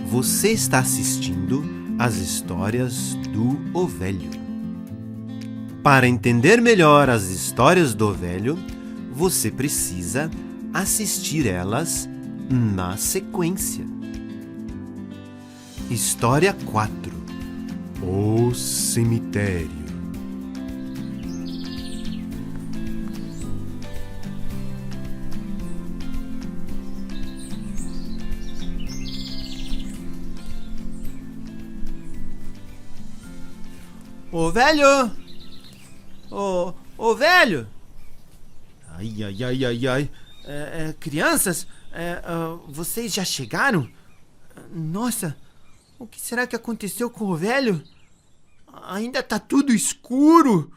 Você está assistindo às histórias do Ovelho. Para entender melhor as histórias do Ovelho, você precisa assistir elas na sequência. História 4: O Cemitério. Ô velho! Ô velho! Ai. Crianças, vocês já chegaram? Nossa, o que será que aconteceu com o velho? Ainda tá tudo escuro.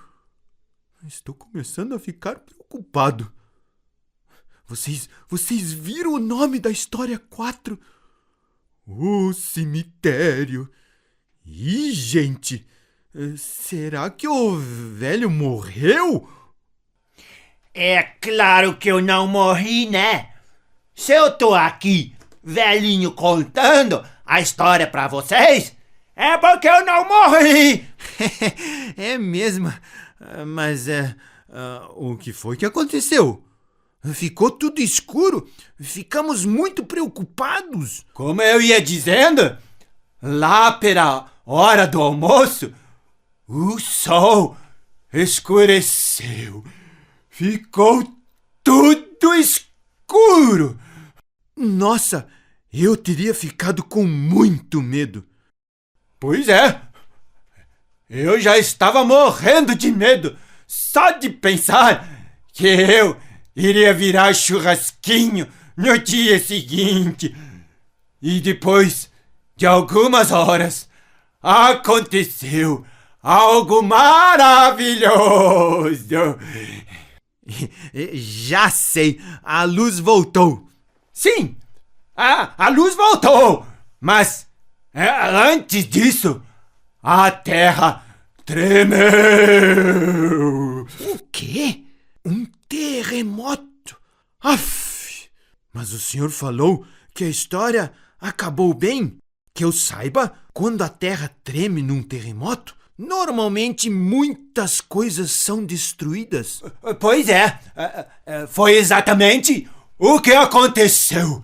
Estou começando a ficar preocupado. Vocês viram o nome da história 4? O cemitério. Ih, gente! Será que o velho morreu? É claro que eu não morri, né? Se eu tô aqui, velhinho, contando a história pra vocês, é porque eu não morri! É mesmo, mas o que foi que aconteceu? Ficou tudo escuro, ficamos muito preocupados. Como eu ia dizendo, lá pela hora do almoço, o sol escureceu. Ficou tudo escuro. Nossa, eu teria ficado com muito medo. Pois é. Eu já estava morrendo de medo só de pensar que eu iria virar churrasquinho no dia seguinte. E depois de algumas horas, aconteceu algo maravilhoso. Já sei, a luz voltou. Sim, a luz voltou, mas antes disso, a terra tremeu. O quê? Um terremoto? Aff! Mas o senhor falou que a história acabou bem? Que eu saiba, quando a terra treme num terremoto, normalmente muitas coisas são destruídas. Pois é, foi exatamente o que aconteceu.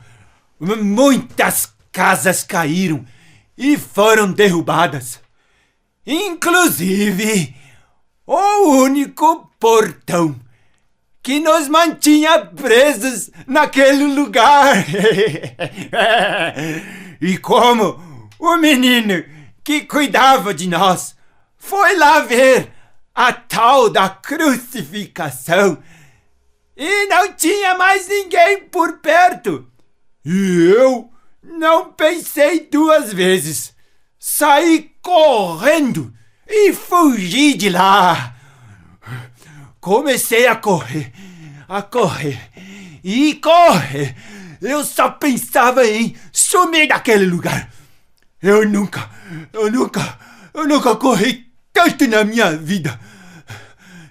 Muitas casas caíram e foram derrubadas. Inclusive, o único portão que nos mantinha presos naquele lugar. E como o menino que cuidava de nós foi lá ver a tal da crucificação e não tinha mais ninguém por perto, e eu não pensei duas vezes. Saí correndo e fugi de lá. Comecei a correr e correr. Eu só pensava em sumir daquele lugar. Eu nunca corri tanto na minha vida.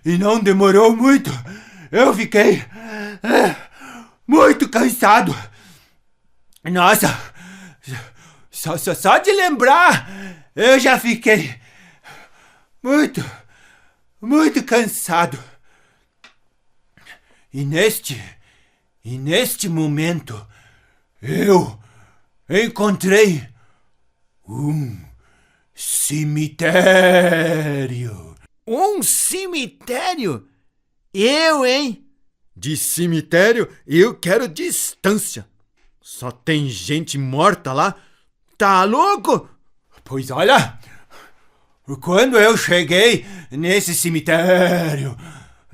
E não demorou muito. Eu fiquei muito cansado. Nossa, só de lembrar, eu já fiquei muito cansado. E neste momento, eu encontrei um cemitério. Um cemitério? Eu, hein? De cemitério, eu quero distância. Só tem gente morta lá. Tá louco? Pois olha, quando eu cheguei nesse cemitério,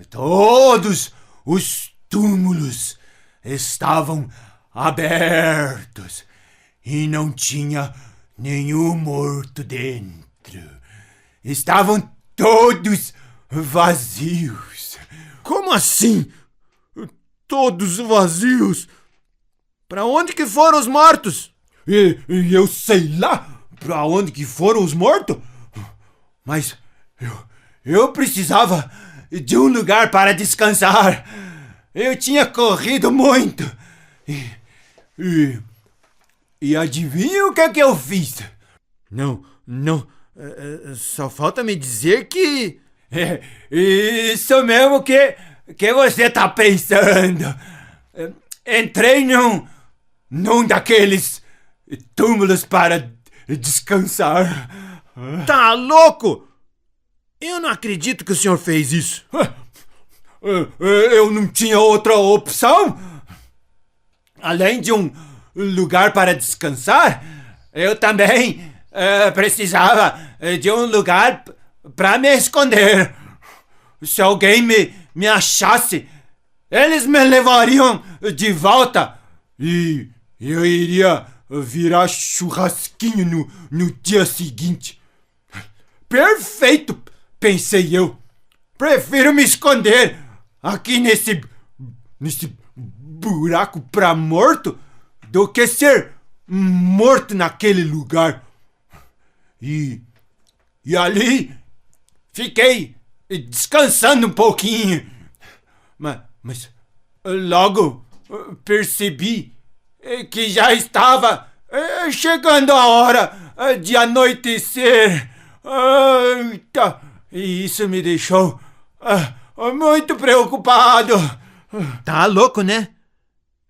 todos os túmulos estavam abertos e não tinha nenhum morto dentro. Estavam todos vazios. Como assim? Todos vazios? Pra onde que foram os mortos? E eu sei lá pra onde que foram os mortos, mas eu precisava de um lugar para descansar. Eu tinha corrido muito e E adivinha o que eu fiz? Não, só falta me dizer que... É isso mesmo que você tá pensando. Entrei num daqueles túmulos para descansar. Tá louco? Eu não acredito que o senhor fez isso. Eu não tinha outra opção. Além de um lugar para descansar, eu também precisava de um lugar para me esconder. Se alguém me achasse, eles me levariam de volta e eu iria virar churrasquinho no dia seguinte. Perfeito, pensei eu. Prefiro me esconder aqui nesse buraco pra morto do que ser morto naquele lugar. E ali fiquei descansando um pouquinho. Mas logo percebi que já estava chegando a hora de anoitecer. Eita, e isso me deixou muito preocupado. Tá louco, né?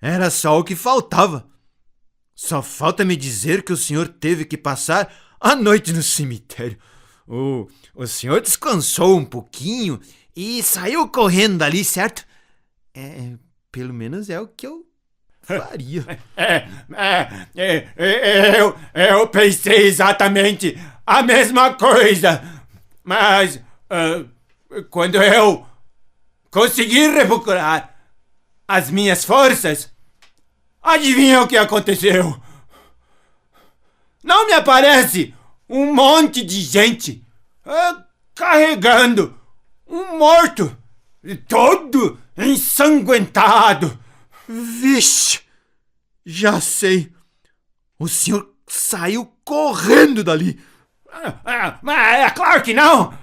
Era só o que faltava. Só falta me dizer que o senhor teve que passar a noite no cemitério. O senhor descansou um pouquinho e saiu correndo dali, certo? Pelo menos é o que eu faria. Eu pensei exatamente a mesma coisa. Mas quando eu consegui recuperar as minhas forças, adivinha o que aconteceu? Não me aparece um monte de gente carregando um morto, todo ensanguentado. Vixe, já sei. O senhor saiu correndo dali. Mas é claro que não.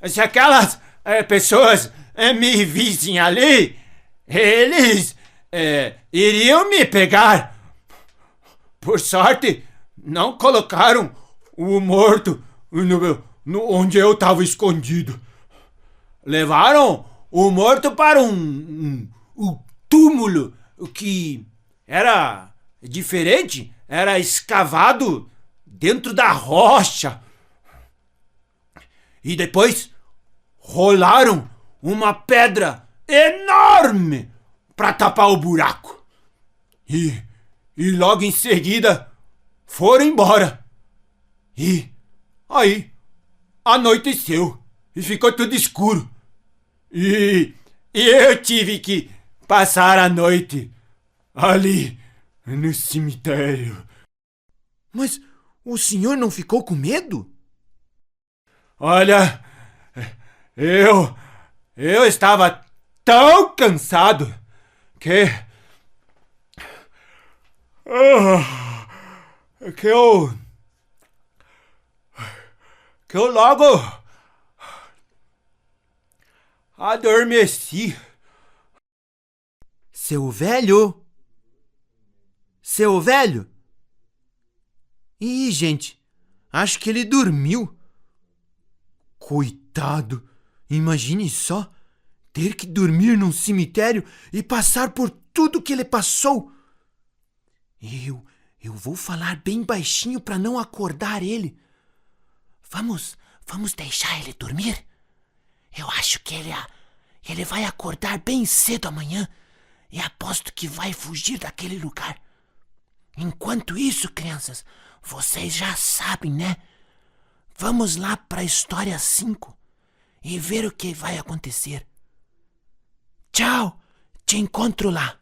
Se aquelas pessoas me vissem ali, eles iriam me pegar. Por sorte, não colocaram o morto onde eu estava escondido. Levaram o morto para um túmulo que era diferente, era escavado dentro da rocha. E depois rolaram uma pedra enorme para tapar o buraco. E logo em seguida foram embora. E aí anoiteceu e ficou tudo escuro. E eu tive que passar a noite ali no cemitério. Mas o senhor não ficou com medo? Olha, eu estava tão cansado que eu logo adormeci. Seu velho? Seu velho? Ih, gente, acho que ele dormiu. Coitado, imagine só, ter que dormir num cemitério e passar por tudo que ele passou. Eu vou falar bem baixinho para não acordar ele. Vamos deixar ele dormir? Eu acho que ele vai acordar bem cedo amanhã e aposto que vai fugir daquele lugar. Enquanto isso, crianças, vocês já sabem, né? Vamos lá para a história 5 e ver o que vai acontecer. Tchau, te encontro lá.